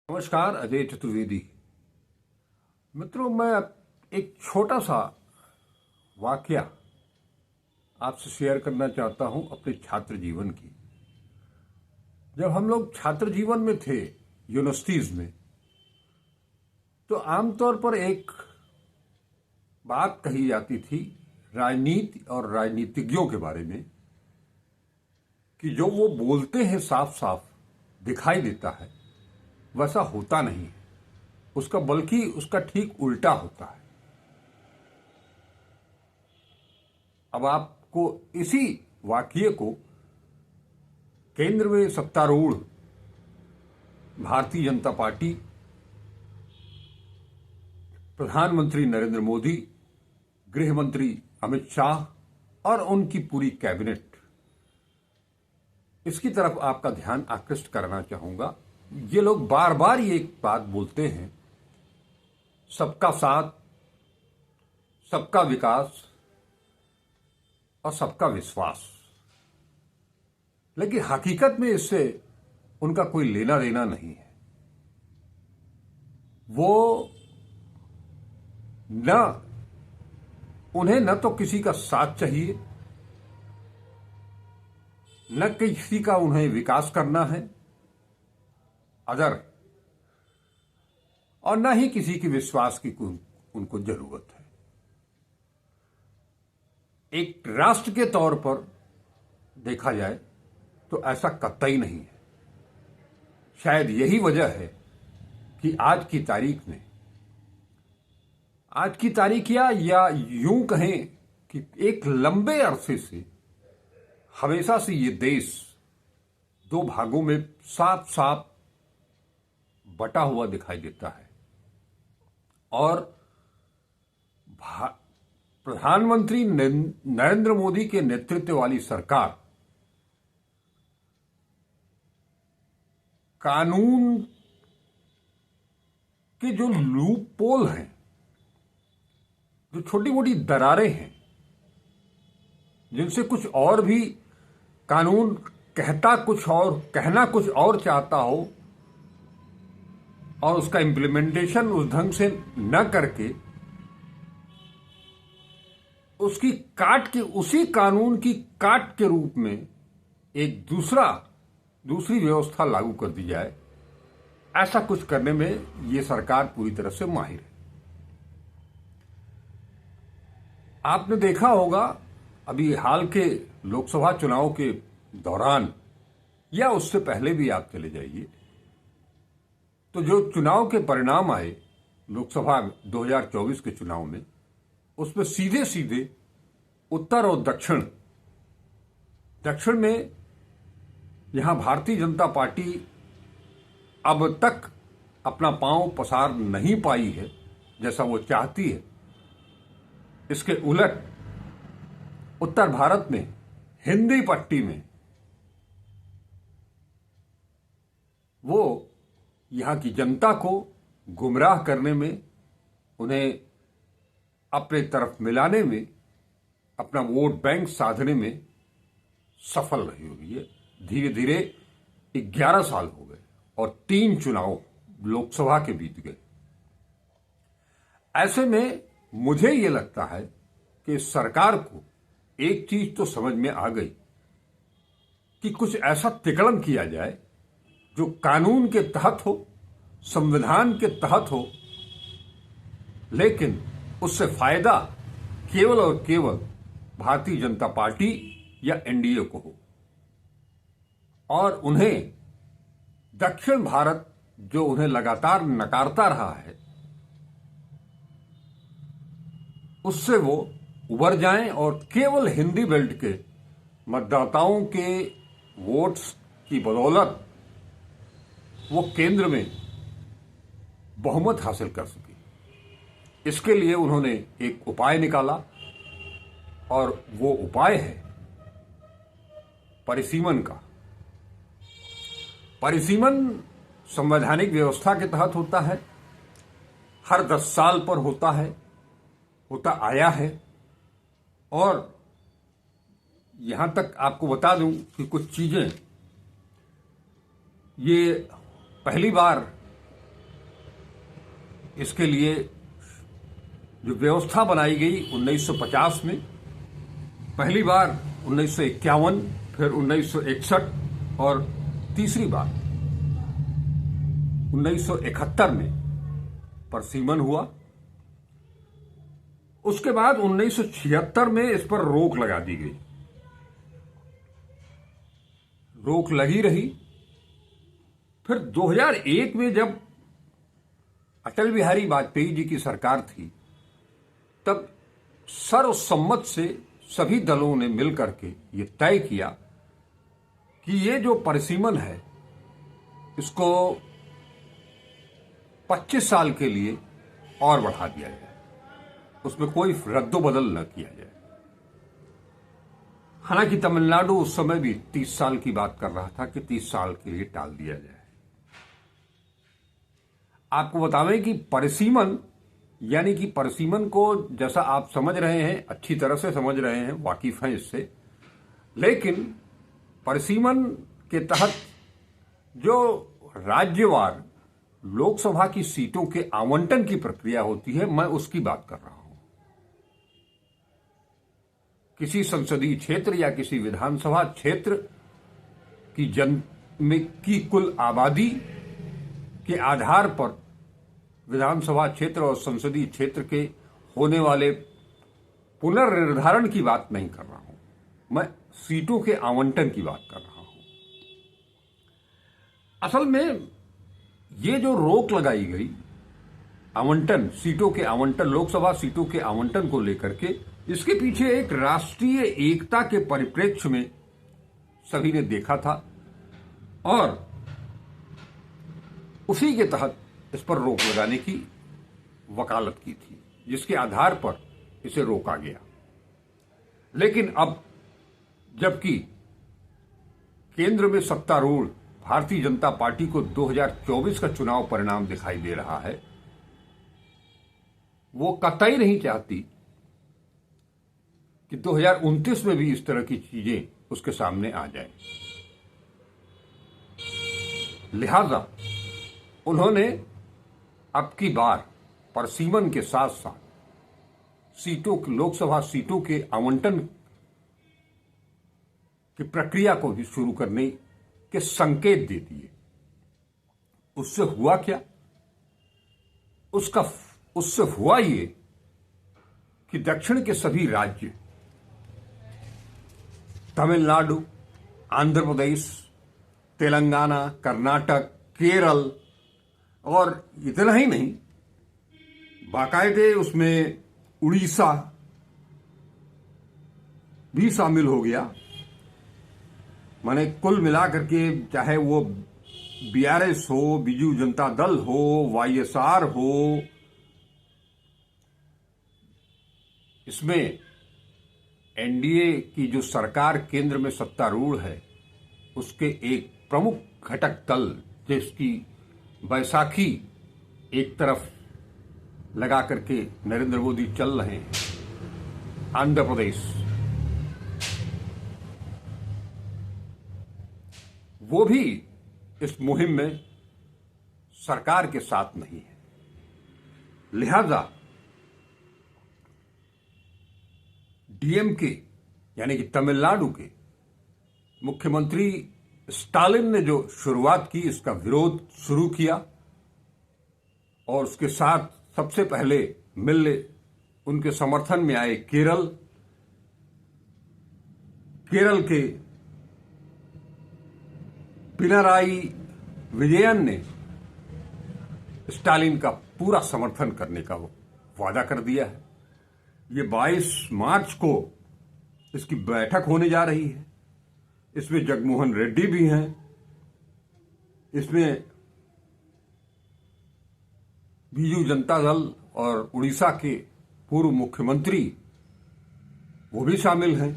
नमस्कार, अजय चतुर्वेदी। मित्रों, मैं एक छोटा सा वाकया आपसे शेयर करना चाहता हूं अपने छात्र जीवन की। जब हम लोग छात्र जीवन में थे यूनिवर्सिटीज में, तो आमतौर पर एक बात कही जाती थी राजनीति और राजनीतिज्ञों के बारे में कि जो वो बोलते हैं साफ साफ दिखाई देता है, वैसा होता नहीं है उसका, बल्कि उसका ठीक उल्टा होता है। अब आपको इसी वाक्य को केंद्र में सत्तारूढ़ भारतीय जनता पार्टी, प्रधानमंत्री नरेंद्र मोदी, गृह मंत्री अमित शाह और उनकी पूरी कैबिनेट, इसकी तरफ आपका ध्यान आकृष्ट करना चाहूंगा। ये लोग बार बार ये एक बात बोलते हैं, सबका साथ, सबका विकास और सबका विश्वास, लेकिन हकीकत में इससे उनका कोई लेना देना नहीं है। वो उन्हें न तो किसी का साथ चाहिए, न किसी का उन्हें विकास करना है अदर, और न ही किसी के विश्वास की उनको जरूरत है। एक राष्ट्र के तौर पर देखा जाए तो ऐसा कतई नहीं है। शायद यही वजह है कि आज की तारीख या यूं कहें कि एक लंबे अरसे से हमेशा से ये देश दो भागों में साफ साफ बटा हुआ दिखाई देता है। और प्रधानमंत्री नरेंद्र मोदी के नेतृत्व वाली सरकार कानून के जो लूप पोल हैं, जो छोटी मोटी दरारें हैं, जिनसे कुछ और भी कानून कहता कुछ और, कहना कुछ और चाहता हो, और उसका इम्प्लीमेंटेशन उस ढंग से न करके उसकी उसी कानून की काट के रूप में एक दूसरी व्यवस्था लागू कर दी जाए, ऐसा कुछ करने में ये सरकार पूरी तरह से माहिर है। आपने देखा होगा अभी हाल के लोकसभा चुनाव के दौरान, या उससे पहले भी आप चले जाइए, तो जो चुनाव के परिणाम आए लोकसभा 2024 के चुनाव में, उसमें सीधे सीधे उत्तर और दक्षिण में यहां भारतीय जनता पार्टी अब तक अपना पांव पसार नहीं पाई है जैसा वो चाहती है। इसके उलट उत्तर भारत में हिंदी पट्टी में वो यहां की जनता को गुमराह करने में, उन्हें अपने तरफ मिलाने में, अपना वोट बैंक साधने में सफल रही हुई है। धीरे धीरे 11 साल हो गए और 3 चुनाव लोकसभा के बीत गए। ऐसे में मुझे ये लगता है कि सरकार को एक चीज तो समझ में आ गई कि कुछ ऐसा तिकड़म किया जाए जो कानून के तहत हो, संविधान के तहत हो, लेकिन उससे फायदा केवल और केवल भारतीय जनता पार्टी या एनडीए को हो, और उन्हें दक्षिण भारत जो उन्हें लगातार नकारता रहा है, उससे वो उबर जाएं और केवल हिंदी बेल्ट के मतदाताओं के वोट्स की बदौलत वो केंद्र में बहुमत हासिल कर सके। इसके लिए उन्होंने एक उपाय निकाला, और वो उपाय है परिसीमन का। परिसीमन संवैधानिक व्यवस्था के तहत होता है, हर 10 साल पर होता आया है। और यहां तक आपको बता दूं कि कुछ चीजें ये पहली बार इसके लिए जो व्यवस्था बनाई गई 1950 में, पहली बार 1951, फिर 1961 और तीसरी बार 1971 में परसिमन हुआ। उसके बाद 1976 में इस पर रोक लगा दी गई। रोक लगी रही। फिर 2001 में जब अटल बिहारी वाजपेयी जी की सरकार थी, तब सर्वसम्मत से सभी दलों ने मिलकर के ये तय किया कि ये जो परिसीमन है इसको 25 साल के लिए और बढ़ा दिया जाए, उसमें कोई रद्दोबदल न किया जाए। हालांकि तमिलनाडु उस समय भी 30 साल की बात कर रहा था कि 30 साल के लिए टाल दिया जाए। आपको बतावें कि परिसीमन यानी कि परिसीमन को जैसा आप समझ रहे हैं, अच्छी तरह से समझ रहे हैं, वाकिफ हैं इससे, लेकिन परिसीमन के तहत जो राज्यवार लोकसभा की सीटों के आवंटन की प्रक्रिया होती है, मैं उसकी बात कर रहा हूं। किसी संसदीय क्षेत्र या किसी विधानसभा क्षेत्र की कुल आबादी के आधार पर विधानसभा क्षेत्र और संसदीय क्षेत्र के होने वाले पुनर्निर्धारण की बात नहीं कर रहा हूं, मैं सीटों के आवंटन की बात कर रहा हूं। असल में ये जो रोक लगाई गई आवंटन, सीटों के आवंटन, लोकसभा सीटों के आवंटन को लेकर के, इसके पीछे एक राष्ट्रीय एकता के परिप्रेक्ष्य में सभी ने देखा था और उसी के तहत इस पर रोक लगाने की वकालत की थी, जिसके आधार पर इसे रोका गया। लेकिन अब जबकि केंद्र में सत्तारूढ़ भारतीय जनता पार्टी को 2024 का चुनाव परिणाम दिखाई दे रहा है, वो कतई नहीं चाहती कि 2029 में भी इस तरह की चीजें उसके सामने आ जाए। लिहाजा उन्होंने अब की बार परसीमन के साथ साथ लोकसभा सीटों के आवंटन की प्रक्रिया को भी शुरू करने के संकेत दे दिए। उससे हुआ क्या? उससे हुआ ये कि दक्षिण के सभी राज्य, तमिलनाडु, आंध्र प्रदेश, तेलंगाना, कर्नाटक, केरल, और इतना ही नहीं, बाकायदे उसमें उड़ीसा भी शामिल हो गया। माने कुल मिलाकर के, चाहे वो बीआरएस हो, बीजू जनता दल हो, वाईएसआर हो, इसमें एनडीए की जो सरकार केंद्र में सत्तारूढ़ है, उसके एक प्रमुख घटक दल जिसकी बैसाखी एक तरफ लगा करके नरेंद्र मोदी चल रहे हैं, आंध्र प्रदेश, वो भी इस मुहिम में सरकार के साथ नहीं है। लिहाजा डीएमके यानी कि तमिलनाडु के मुख्यमंत्री स्टालिन ने जो शुरुआत की, इसका विरोध शुरू किया और उसके साथ सबसे पहले मिलने उनके समर्थन में आए केरल के पिनाराई विजयन ने स्टालिन का पूरा समर्थन करने का वादा कर दिया है। ये 22 मार्च को इसकी बैठक होने जा रही है। इसमें जगमोहन रेड्डी भी हैं, इसमें बीजू जनता दल और उड़ीसा के पूर्व मुख्यमंत्री वो भी शामिल हैं।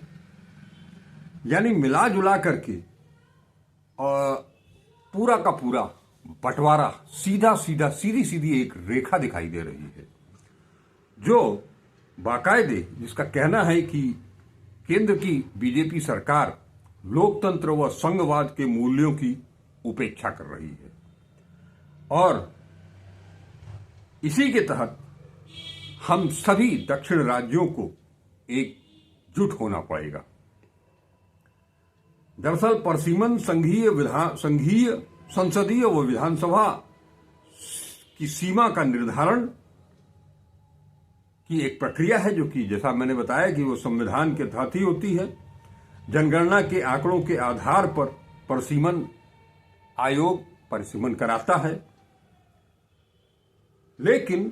यानी मिला जुला करके और पूरा का पूरा बंटवारा सीधी सीधी एक रेखा दिखाई दे रही है, जो बाकायदे जिसका कहना है कि केंद्र की बीजेपी सरकार लोकतंत्र व संघवाद के मूल्यों की उपेक्षा कर रही है और इसी के तहत हम सभी दक्षिण राज्यों को एकजुट होना पड़ेगा। दरअसल परसीमन संघीय संसदीय व विधानसभा की सीमा का निर्धारण की एक प्रक्रिया है, जो कि जैसा मैंने बताया कि वो संविधान के तहत ही होती है। जनगणना के आंकड़ों के आधार पर परसीमन आयोग परिसीमन कराता है। लेकिन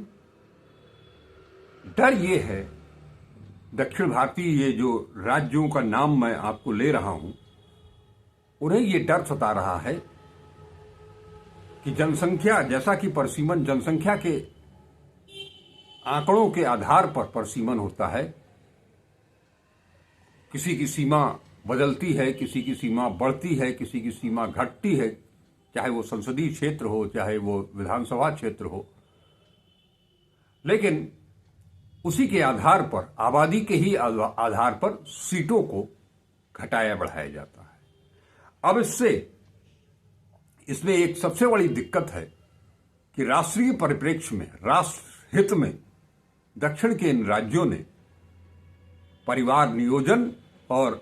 डर ये है, दक्षिण भारतीय ये जो राज्यों का नाम मैं आपको ले रहा हूं, उन्हें ये डर सता रहा है कि जनसंख्या, जैसा कि परसीमन जनसंख्या के आंकड़ों के आधार पर परसीमन होता है, किसी की सीमा बदलती है, किसी की सीमा बढ़ती है, किसी की सीमा घटती है, चाहे वो संसदीय क्षेत्र हो, चाहे वो विधानसभा क्षेत्र हो। लेकिन उसी के आधार पर, आबादी के ही आधार पर सीटों को घटाया बढ़ाया जाता है। अब इसमें एक सबसे बड़ी दिक्कत है कि राष्ट्रीय परिप्रेक्ष्य में, राष्ट्र हित में दक्षिण के इन राज्यों ने परिवार नियोजन और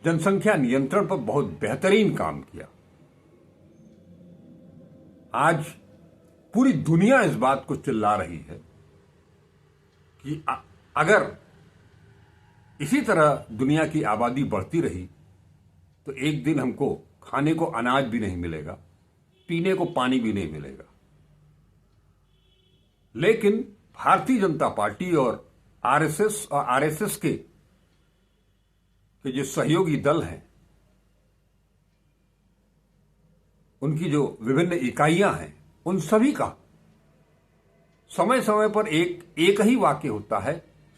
जनसंख्या नियंत्रण पर बहुत बेहतरीन काम किया। आज पूरी दुनिया इस बात को चिल्ला रही है कि अगर इसी तरह दुनिया की आबादी बढ़ती रही तो एक दिन हमको खाने को अनाज भी नहीं मिलेगा, पीने को पानी भी नहीं मिलेगा। लेकिन भारतीय जनता पार्टी और आरएसएस के जो सहयोगी दल हैं, उनकी जो विभिन्न इकाइयां हैं, उन सभी का समय समय पर एक ही वाक्य होता है,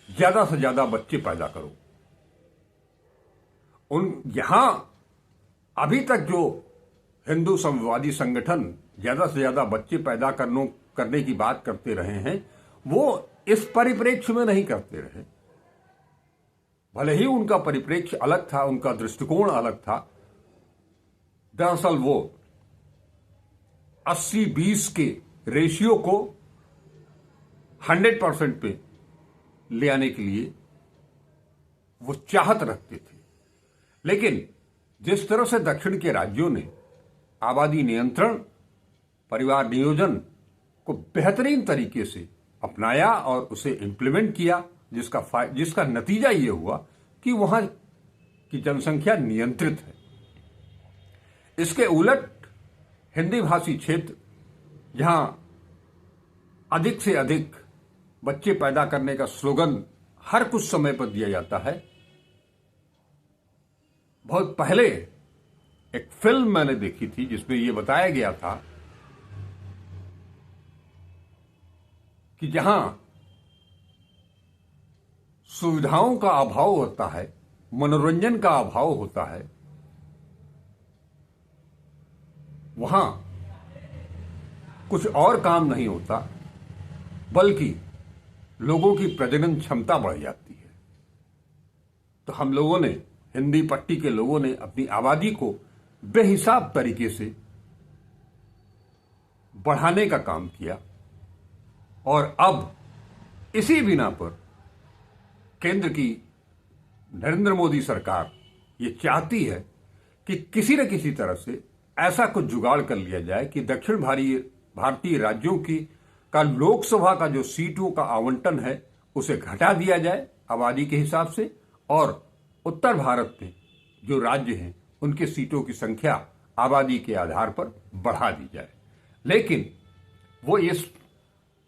ज्यादा से ज्यादा बच्चे पैदा करो। यहां अभी तक जो हिंदू साम्यवादी संगठन ज्यादा से ज्यादा बच्चे पैदा करने की बात करते रहे हैं, वो इस परिप्रेक्ष्य में नहीं करते रहे। भले ही उनका परिप्रेक्ष्य अलग था, उनका दृष्टिकोण अलग था। दरअसल वो 80-20 के रेशियो को 100% पे ले आने के लिए वो चाहत रखते थे। लेकिन जिस तरह से दक्षिण के राज्यों ने आबादी नियंत्रण, परिवार नियोजन को बेहतरीन तरीके से अपनाया और उसे इंप्लीमेंट किया, जिसका नतीजा ये हुआ कि वहां की जनसंख्या नियंत्रित है। इसके उलट हिंदी भाषी क्षेत्र, जहां अधिक से अधिक बच्चे पैदा करने का स्लोगन हर कुछ समय पर दिया जाता है। बहुत पहले एक फिल्म मैंने देखी थी जिसमें यह बताया गया था कि जहां सुविधाओं का अभाव होता है, मनोरंजन का अभाव होता है, वहां कुछ और काम नहीं होता, बल्कि लोगों की प्रजनन क्षमता बढ़ जाती है। तो हम लोगों ने, हिंदी पट्टी के लोगों ने अपनी आबादी को बेहिसाब तरीके से बढ़ाने का काम किया। और अब इसी बिना पर केंद्र की नरेंद्र मोदी सरकार ये चाहती है कि किसी न किसी तरह से ऐसा कुछ जुगाड़ कर लिया जाए कि दक्षिण भारतीय राज्यों की का लोकसभा का जो सीटों का आवंटन है उसे घटा दिया जाए आबादी के हिसाब से, और उत्तर भारत में जो राज्य हैं उनके सीटों की संख्या आबादी के आधार पर बढ़ा दी जाए। लेकिन वो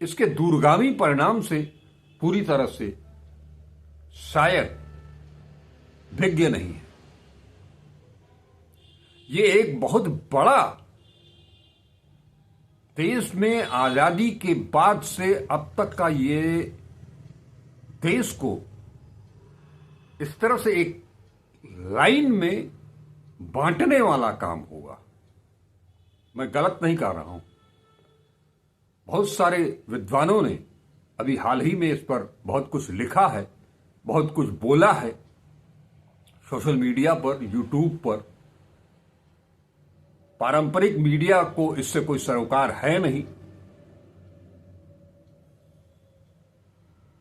इसके दूरगामी परिणाम से पूरी तरह से शायद विज्ञ नहीं है। ये एक बहुत बड़ा, देश में आजादी के बाद से अब तक का ये देश को इस तरह से एक लाइन में बांटने वाला काम होगा। मैं गलत नहीं कह रहा हूं। बहुत सारे विद्वानों ने अभी हाल ही में इस पर बहुत कुछ लिखा है, बहुत कुछ बोला है, सोशल मीडिया पर, यूट्यूब पर। पारंपरिक मीडिया को इससे कोई सरोकार है नहीं।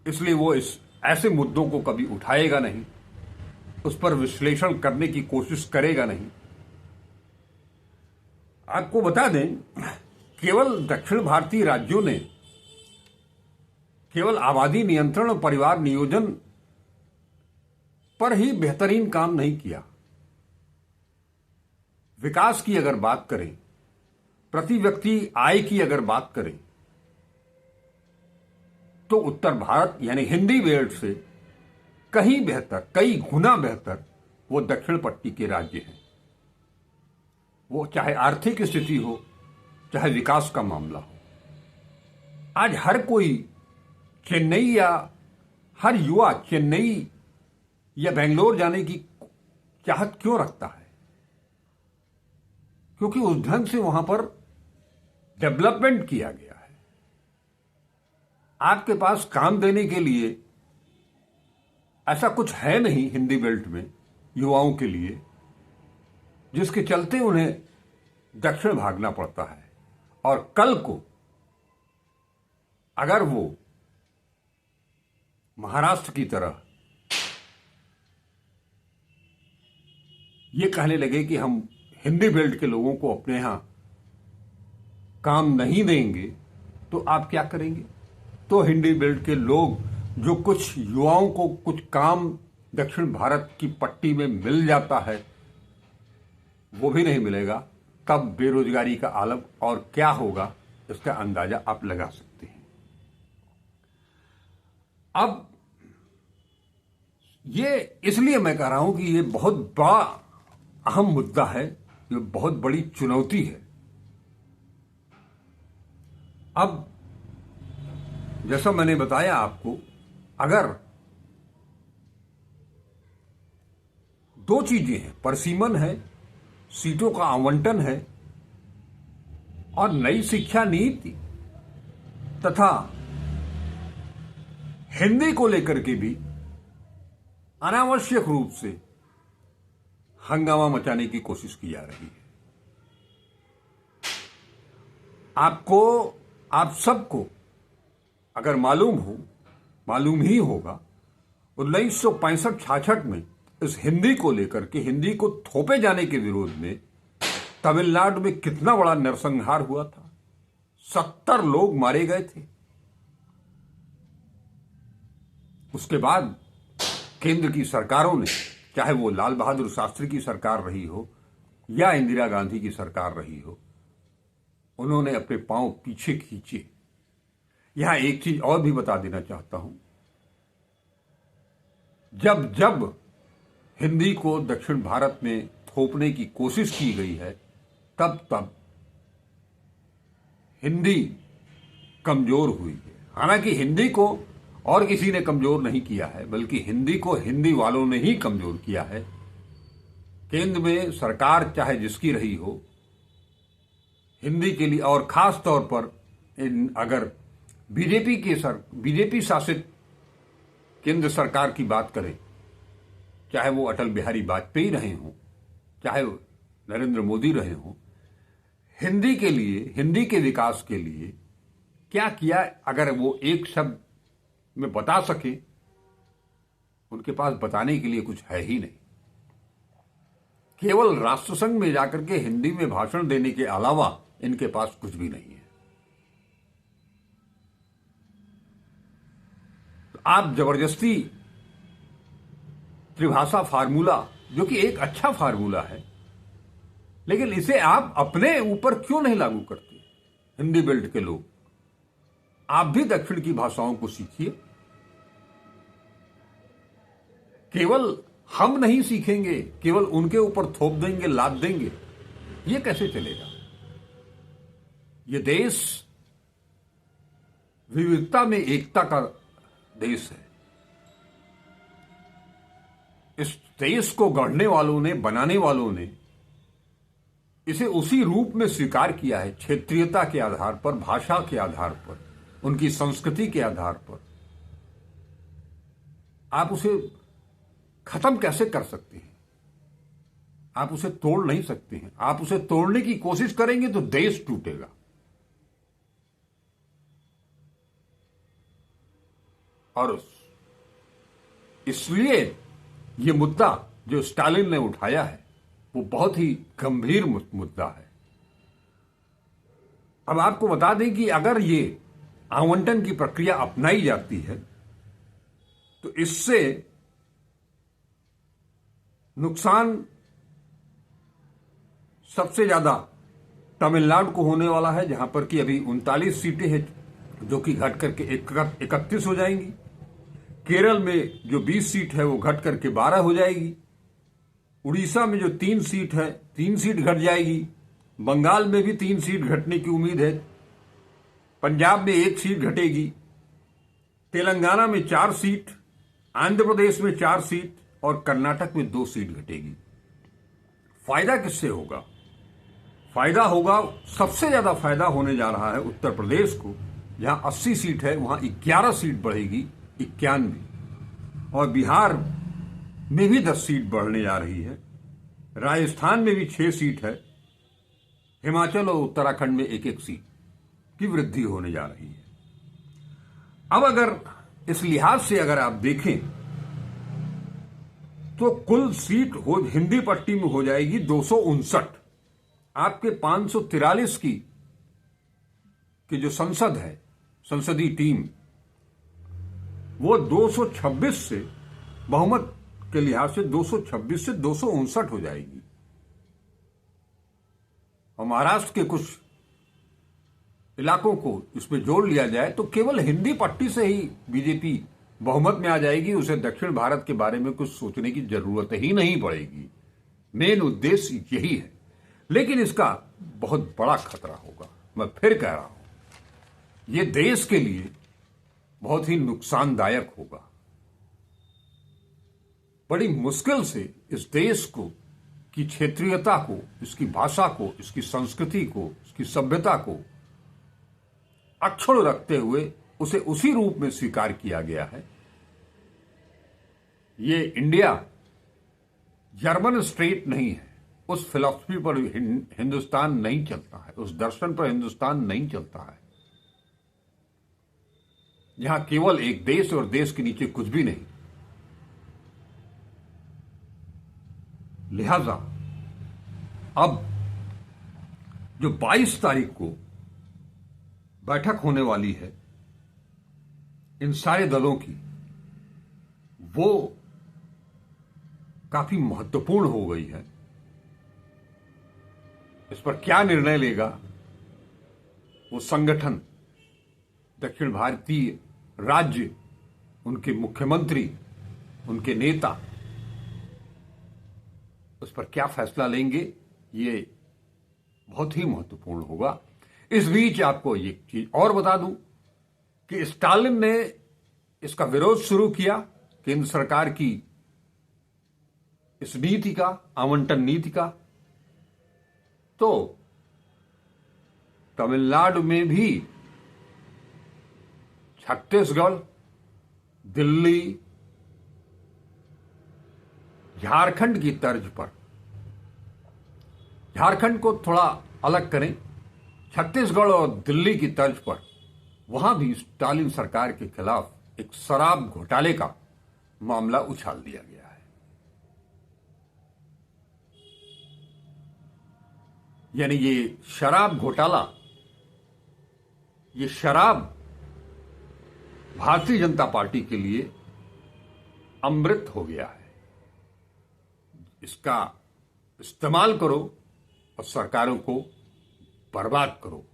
इसलिए वो इस ऐसे मुद्दों को कभी उठाएगा नहीं, उस पर विश्लेषण करने की कोशिश करेगा नहीं। आपको बता दें, केवल दक्षिण भारतीय राज्यों ने केवल आबादी नियंत्रण और परिवार नियोजन पर ही बेहतरीन काम नहीं किया। विकास की अगर बात करें, प्रति व्यक्ति आय की अगर बात करें, तो उत्तर भारत यानी हिंदी बेल्ट से कहीं बेहतर, कई गुना बेहतर वो दक्षिण पट्टी के राज्य हैं। वो चाहे आर्थिक स्थिति हो, चाहे विकास का मामला हो। आज हर कोई चेन्नई या हर युवा चेन्नई या बेंगलोर जाने की चाहत क्यों रखता है? क्योंकि उस ढंग से वहां पर डेवलपमेंट किया गया है। आपके पास काम देने के लिए ऐसा कुछ है नहीं हिंदी बेल्ट में युवाओं के लिए, जिसके चलते उन्हें दक्षिण भागना पड़ता है। और कल को अगर वो महाराष्ट्र की तरह ये कहने लगे कि हम हिंदी बेल्ट के लोगों को अपने यहां काम नहीं देंगे, तो आप क्या करेंगे? तो हिंदी बेल्ट के लोग, जो कुछ युवाओं को कुछ काम दक्षिण भारत की पट्टी में मिल जाता है, वो भी नहीं मिलेगा। तब बेरोजगारी का आलम और क्या होगा, इसका अंदाजा आप लगा सकते हैं। अब ये इसलिए मैं कह रहा हूं कि ये बहुत बड़ा अहम मुद्दा है, ये बहुत बड़ी चुनौती है। अब जैसा मैंने बताया आपको, अगर दो चीजें हैं, परसीमन है, सीटों का आवंटन है, और नई शिक्षा नीति तथा हिंदी को लेकर के भी अनावश्यक रूप से हंगामा मचाने की कोशिश की जा रही है। आपको, आप सबको अगर मालूम ही होगा, 1965-66 में इस हिंदी को लेकर के, हिंदी को थोपे जाने के विरोध में तमिलनाडु में कितना बड़ा नरसंहार हुआ था। 70 लोग मारे गए थे। उसके बाद केंद्र की सरकारों ने, चाहे वो लाल बहादुर शास्त्री की सरकार रही हो या इंदिरा गांधी की सरकार रही हो, उन्होंने अपने पांव पीछे खींचे। यहां एक चीज और भी बता देना चाहता हूं, जब जब हिंदी को दक्षिण भारत में थोपने की कोशिश की गई है, तब तब हिंदी कमजोर हुई है। हालांकि हिंदी को और किसी ने कमजोर नहीं किया है, बल्कि हिंदी को हिंदी वालों ने ही कमजोर किया है। केंद्र में सरकार चाहे जिसकी रही हो, हिंदी के लिए, और खास तौर पर अगर बीजेपी शासित केंद्र सरकार की बात करें, चाहे वो अटल बिहारी वाजपेयी रहे हों, चाहे नरेंद्र मोदी रहे हों, हिंदी के लिए, हिंदी के विकास के लिए क्या किया, अगर वो एक शब्द में बता सके, उनके पास बताने के लिए कुछ है ही नहीं। केवल राष्ट्रसंघ में जाकर के हिंदी में भाषण देने के अलावा इनके पास कुछ भी नहीं है। तो आप जबरदस्ती त्रिभाषा फार्मूला, जो कि एक अच्छा फार्मूला है, लेकिन इसे आप अपने ऊपर क्यों नहीं लागू करते? हिंदी बेल्ट के लोग, आप भी दक्षिण की भाषाओं को सीखिए। केवल हम नहीं सीखेंगे, केवल उनके ऊपर थोप देंगे, लाद देंगे, ये कैसे चलेगा? ये देश विविधता में एकता का देश है। इस देश को गढ़ने वालों ने, बनाने वालों ने इसे उसी रूप में स्वीकार किया है, क्षेत्रीयता के आधार पर, भाषा के आधार पर, उनकी संस्कृति के आधार पर। आप उसे खत्म कैसे कर सकते हैं? आप उसे तोड़ नहीं सकते हैं। आप उसे तोड़ने की कोशिश करेंगे तो देश टूटेगा। और इसलिए ये मुद्दा जो स्टालिन ने उठाया है वो बहुत ही गंभीर मुद्दा है। अब आपको बता दें कि अगर ये आवंटन की प्रक्रिया अपनाई जाती है तो इससे नुकसान सबसे ज्यादा तमिलनाडु को होने वाला है, जहां पर कि अभी 39 सीटें हैं जो कि घट करके 31 हो जाएंगी। केरल में जो 20 सीट है वो घट करके 12 हो जाएगी। उड़ीसा में जो 3 सीट है 3 सीट घट जाएगी। बंगाल में भी 3 सीट घटने की उम्मीद है। पंजाब में 1 सीट घटेगी। तेलंगाना में 4 सीट, आंध्र प्रदेश में 4 सीट और कर्नाटक में 2 सीट घटेगी। फायदा किससे होगा? फायदा होगा, सबसे ज्यादा फायदा होने जा रहा है उत्तर प्रदेश को, जहां 80 सीट है वहां 11 सीट बढ़ेगी, 91। और बिहार में भी 10 सीट बढ़ने जा रही है। राजस्थान में भी 6 सीट है। हिमाचल और उत्तराखंड में 1-1 सीट की वृद्धि होने जा रही है। अब अगर इस लिहाज से अगर आप देखें तो कुल सीट हिंदी पट्टी में हो जाएगी 259। आपके 543 की जो संसद है, संसदीय टीम, वो 226 से बहुमत के लिहाज से 226 से 259 हो जाएगी। और महाराष्ट्र के कुछ इलाकों को इसमें जोड़ लिया जाए तो केवल हिंदी पट्टी से ही बीजेपी बहुमत में आ जाएगी। उसे दक्षिण भारत के बारे में कुछ सोचने की जरूरत ही नहीं पड़ेगी। मेन उद्देश्य यही है। लेकिन इसका बहुत बड़ा खतरा होगा। मैं फिर कह रहा हूं, यह देश के लिए बहुत ही नुकसानदायक होगा। बड़ी मुश्किल से इस देश को की क्षेत्रीयता को, इसकी भाषा को, इसकी संस्कृति को, इसकी सभ्यता को अक्षुण्ण रखते हुए उसे उसी रूप में स्वीकार किया गया है। ये इंडिया जर्मन स्टेट नहीं है। उस फिलॉसफी पर हिंदुस्तान नहीं चलता है, उस दर्शन पर हिंदुस्तान नहीं चलता है, जहां केवल एक देश और देश के नीचे कुछ भी नहीं। लिहाजा अब जो 22 तारीख को बैठक होने वाली है इन सारे दलों की, वो काफी महत्वपूर्ण हो गई है। इस पर क्या निर्णय लेगा वो संगठन, दक्षिण भारतीय राज्य, उनके मुख्यमंत्री, उनके नेता, उस पर क्या फैसला लेंगे, ये बहुत ही महत्वपूर्ण होगा। इस बीच आपको एक चीज और बता दूं कि स्टालिन ने इसका विरोध शुरू किया, केंद्र सरकार की इस नीति का, आवंटन नीति का। तो तमिलनाडु में भी छत्तीसगढ़, दिल्ली, झारखंड की तर्ज पर, झारखंड को थोड़ा अलग करें, छत्तीसगढ़ और दिल्ली की तर्ज पर वहां भी स्टालिन सरकार के खिलाफ एक शराब घोटाले का मामला उछाल दिया गया है। यानी ये शराब घोटाला, ये शराब भारतीय जनता पार्टी के लिए अमृत हो गया है। इसका इस्तेमाल करो और सरकारों को बर्बाद करो,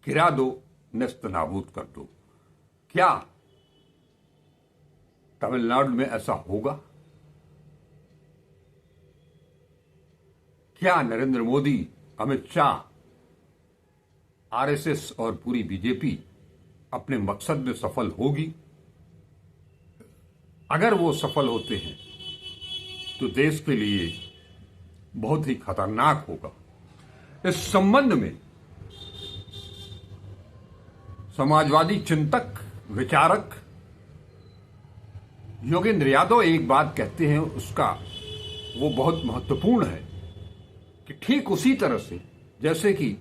गिरा दो, नेस्त नाबूद कर दो। क्या तमिलनाडु में ऐसा होगा? क्या नरेंद्र मोदी, अमित शाह, आरएसएस और पूरी बीजेपी अपने मकसद में सफल होगी? अगर वो सफल होते हैं तो देश के लिए बहुत ही खतरनाक होगा। इस संबंध में समाजवादी चिंतक, विचारक योगेंद्र यादव एक बात कहते हैं, उसका वो बहुत महत्वपूर्ण है कि ठीक उसी तरह से जैसे कि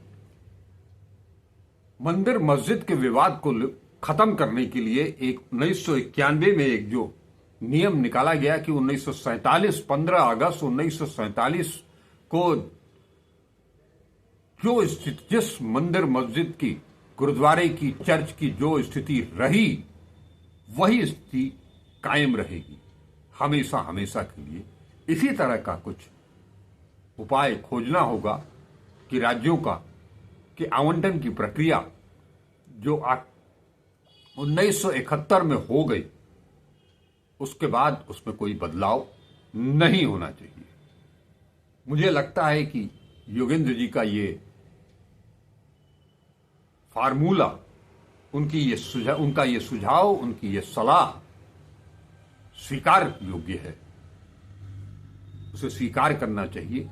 मंदिर मस्जिद के विवाद को खत्म करने के लिए एक 1991 में एक जो नियम निकाला गया कि 1947 15 अगस्त 1947 को जो स्थिति, जिस मंदिर मस्जिद की, गुरुद्वारे की, चर्च की जो स्थिति रही, वही स्थिति कायम रहेगी हमेशा हमेशा के लिए। इसी तरह का कुछ उपाय खोजना होगा कि राज्यों का कि आवंटन की प्रक्रिया जो 1971 में हो गई, उसके बाद उसमें कोई बदलाव नहीं होना चाहिए। मुझे लगता है कि योगेंद्र जी का ये फार्मूला, उनका ये सुझाव, उनकी ये सलाह स्वीकार योग्य है। उसे स्वीकार करना चाहिए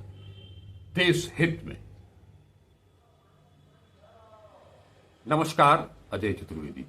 देश हित में। नमस्कार, अजय चतुर्वेदी।